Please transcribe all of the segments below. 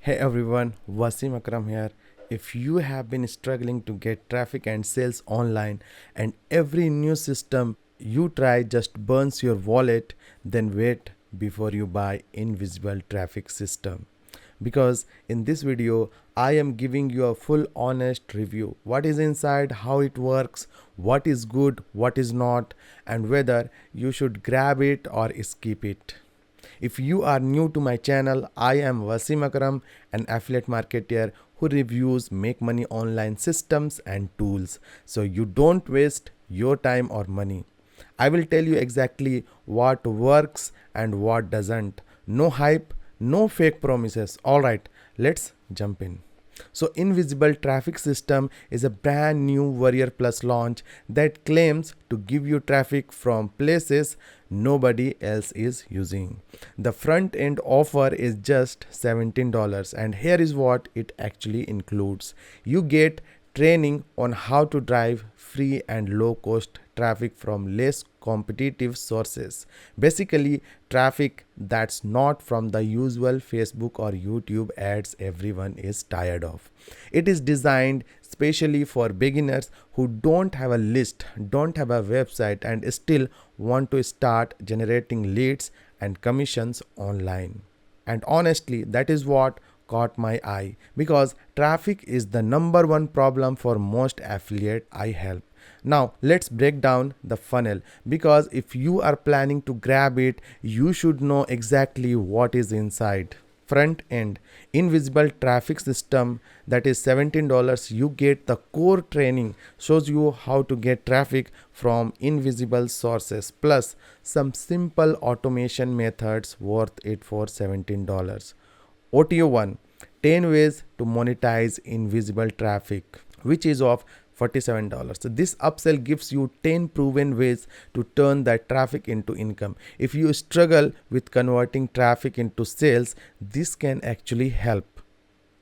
Hey everyone, Wasim Akram here. If you have been struggling to get traffic and sales online and every new system you try just burns your wallet, then wait before you buy invisible traffic system. Because in this video, I am giving you a full honest review. What is inside, how it works, what is good, what is not, and whether you should grab it or skip it. If you are new to my channel, I am Wasim Akram, an affiliate marketer who reviews make money online systems and tools so you don't waste your time or money. I will tell you exactly what works and what doesn't. No hype, no fake promises. Alright, let's jump in. So, Invisible Traffic System is a brand new WarriorPlus launch that claims to give you traffic from places nobody else is using. The front end offer is just $17, and here is what it actually includes. You get training on how to drive free and low cost traffic from less competitive sources. Basically, traffic that's not from the usual Facebook or YouTube ads everyone is tired of. It is designed specially for beginners who don't have a list, don't have a website, and still want to start generating leads and commissions online. And honestly, that is what caught my eye because traffic is the number one problem for most affiliate I help. Now, let's break down the funnel because if you are planning to grab it, you should know exactly what is inside. Front end invisible traffic system, that is $17. You get the core training, shows you how to get traffic from invisible sources plus some simple automation methods worth it for $17. OTO 1, 10 ways to monetize invisible traffic, which is of $47. So this upsell gives you 10 proven ways to turn that traffic into income. If you struggle with converting traffic into sales, this can actually help.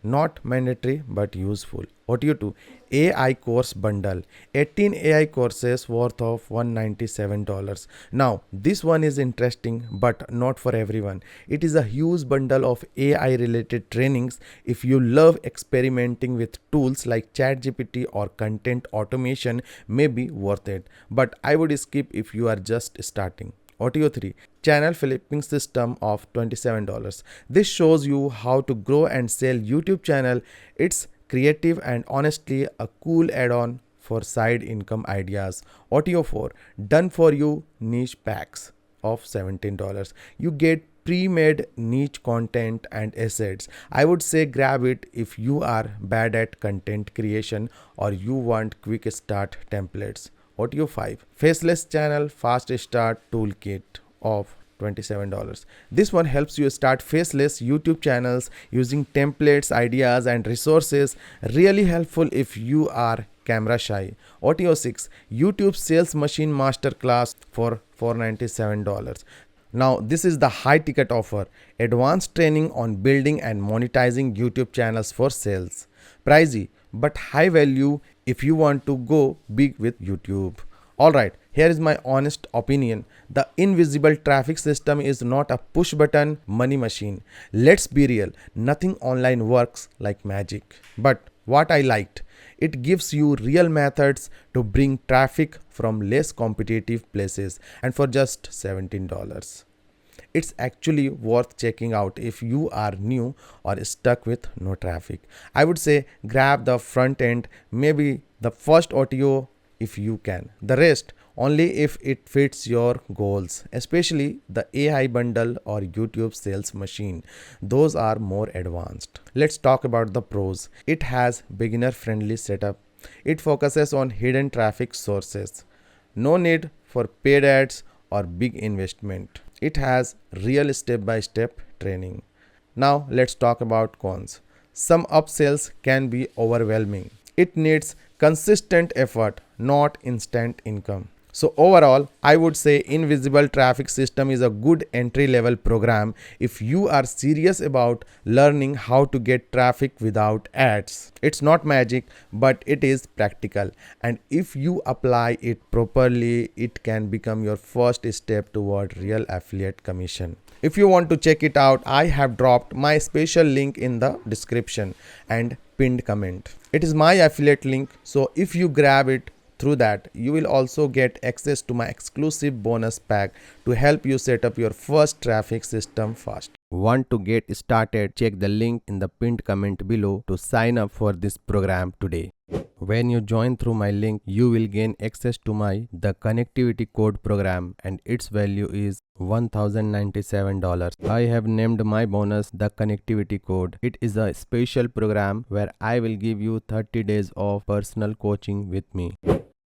Not mandatory but useful. OTO 2, AI course bundle, 18 AI courses worth of $197. Now this one is interesting but not for everyone. It is a huge bundle of AI related trainings. If you love experimenting with tools like ChatGPT or content automation, may be worth it, but I would skip if you are just starting. OTO 3, channel flipping system of $27. This shows you how to grow and sell YouTube channel. It's creative and honestly a cool add-on for side income ideas. OTO 4, done for you niche packs of $17. You get pre-made niche content and assets. I would say grab it if you are bad at content creation or you want quick start templates. OTO 5, faceless channel fast start toolkit of $27. This one helps you start faceless YouTube channels using templates, ideas, and resources. Really helpful if you are camera shy. OTO 6, YouTube sales machine masterclass for $497. Now, this is the high ticket offer, advanced training on building and monetizing YouTube channels for sales. Pricey, but high value if you want to go big with YouTube. Alright, here is my honest opinion. The invisible traffic system is not a push button money machine. Let's be real, nothing online works like magic. But what I liked, it gives you real methods to bring traffic from less competitive places and for just $17. It's actually worth checking out if you are new or stuck with no traffic. I would say grab the front end, maybe the first OTO if you can. The rest only if it fits your goals, especially the AI bundle or YouTube sales machine. Those are more advanced. Let's talk about the pros. It has beginner friendly setup. It focuses on hidden traffic sources. No need for paid ads or big investment. It has real step-by-step training. Now let's talk about cons. Some upsells can be overwhelming. It needs consistent effort, not instant income. So overall, I would say Invisible Traffic System is a good entry-level program if you are serious about learning how to get traffic without ads. It's not magic, but it is practical. And if you apply it properly, it can become your first step toward real affiliate commission. If you want to check it out, I have dropped my special link in the description and pinned comment. It is my affiliate link, so if you grab it through that, you will also get access to my exclusive bonus pack to help you set up your first traffic system fast. Want to get started? Check the link in the pinned comment below to sign up for this program today. When you join through my link, you will gain access to my The Connectivity Code program, and its value is $1,097. I have named my bonus The Connectivity Code. It is a special program where I will give you 30 days of personal coaching with me.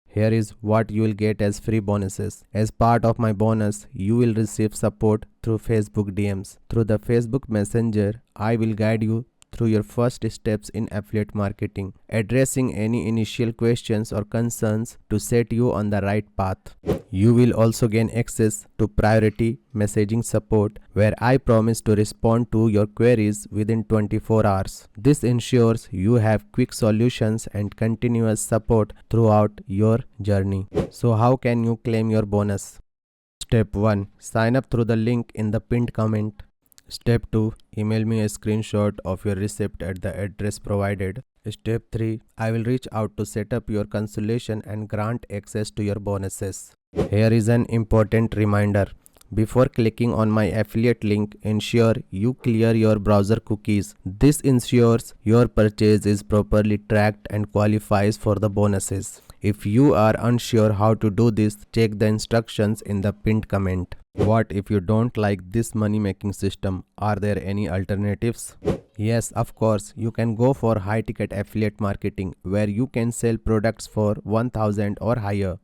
Here is what you will get as free bonuses. As part of my bonus, you will receive support through Facebook DMs. Through the Facebook Messenger, I will guide you through your first steps in affiliate marketing, addressing any initial questions or concerns to set you on the right path. You will also gain access to priority messaging support, where I promise to respond to your queries within 24 hours. This ensures you have quick solutions and continuous support throughout your journey. So how can you claim your bonus? Step 1. Sign up through the link in the pinned comment. Step 2. Email me a screenshot of your receipt at the address provided. Step 3. I will reach out to set up your consultation and grant access to your bonuses. Here is an important reminder. Before clicking on my affiliate link, ensure you clear your browser cookies. This ensures your purchase is properly tracked and qualifies for the bonuses. If you are unsure how to do this, check the instructions in the pinned comment. What if you don't like this money making system? Are there any alternatives? Yes, of course, you can go for high ticket affiliate marketing, where you can sell products for 1,000 or higher.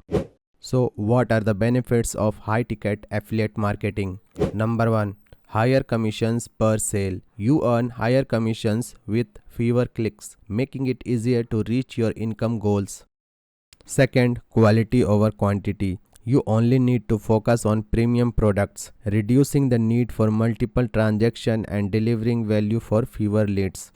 So what are the benefits of high ticket affiliate marketing? Number 1. Higher commissions per sale. You earn higher commissions with fewer clicks, making it easier to reach your income goals. Second, quality over quantity. You only need to focus on premium products, reducing the need for multiple transactions and delivering value for fewer leads.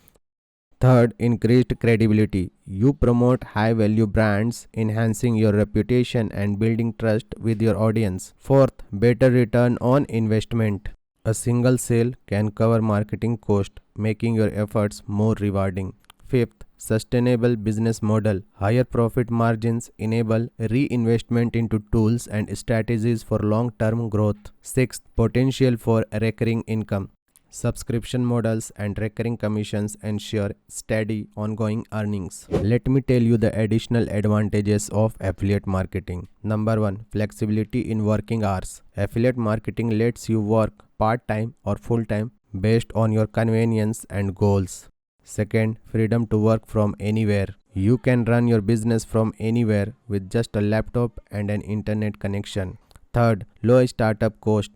Third, increased credibility. You promote high-value brands, enhancing your reputation and building trust with your audience. Fourth, better return on investment. A single sale can cover marketing cost, making your efforts more rewarding. Fifth, sustainable business model. Higher profit margins enable reinvestment into tools and strategies for long-term growth. Sixth, potential for recurring income. Subscription models and recurring commissions ensure steady, ongoing earnings. Let me tell you the additional advantages of affiliate marketing. Number 1. Flexibility in working hours. Affiliate marketing lets you work part-time or full-time based on your convenience and goals. Second, freedom to work from anywhere. You can run your business from anywhere with just a laptop and an internet connection. Third, low startup cost.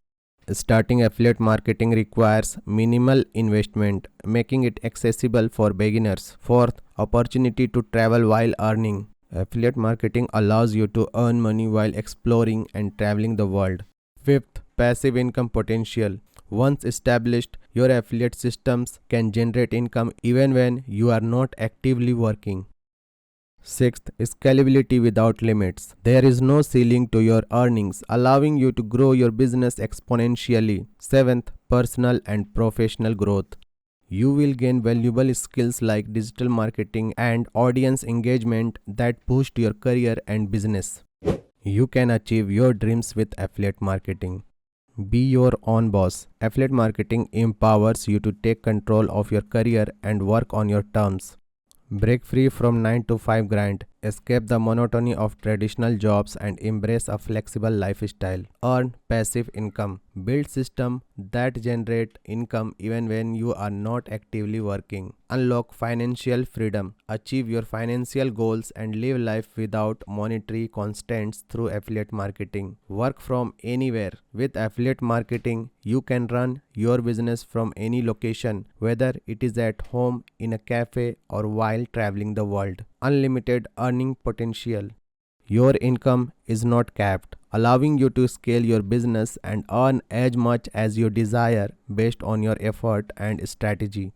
Starting affiliate marketing requires minimal investment, making it accessible for beginners. Fourth, opportunity to travel while earning. Affiliate marketing allows you to earn money while exploring and traveling the world. Fifth, passive income potential. Once established, your affiliate systems can generate income even when you are not actively working. Sixth, scalability without limits. There is no ceiling to your earnings, allowing you to grow your business exponentially. Seventh, personal and professional growth. You will gain valuable skills like digital marketing and audience engagement that boost your career and business. You can achieve your dreams with affiliate marketing. Be your own boss. Affiliate marketing empowers you to take control of your career and work on your terms. Break free from 9 to 5 grind, escape the monotony of traditional jobs and embrace a flexible lifestyle. Earn passive income. Build systems that generate income even when you are not actively working. Unlock financial freedom. Achieve your financial goals and live life without monetary constraints through affiliate marketing. Work from anywhere. With affiliate marketing, you can run your business from any location, whether it is at home, in a cafe, or while traveling the world. Unlimited earning potential. Your income is not capped, allowing you to scale your business and earn as much as you desire based on your effort and strategy.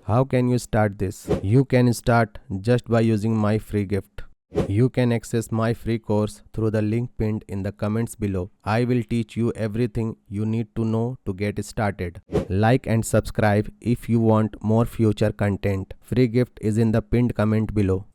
How can you start this? You can start just by using my free gift. You can access my free course through the link pinned in the comments below. I will teach you everything you need to know to get started. Like and subscribe if you want more future content. Free gift is in the pinned comment below.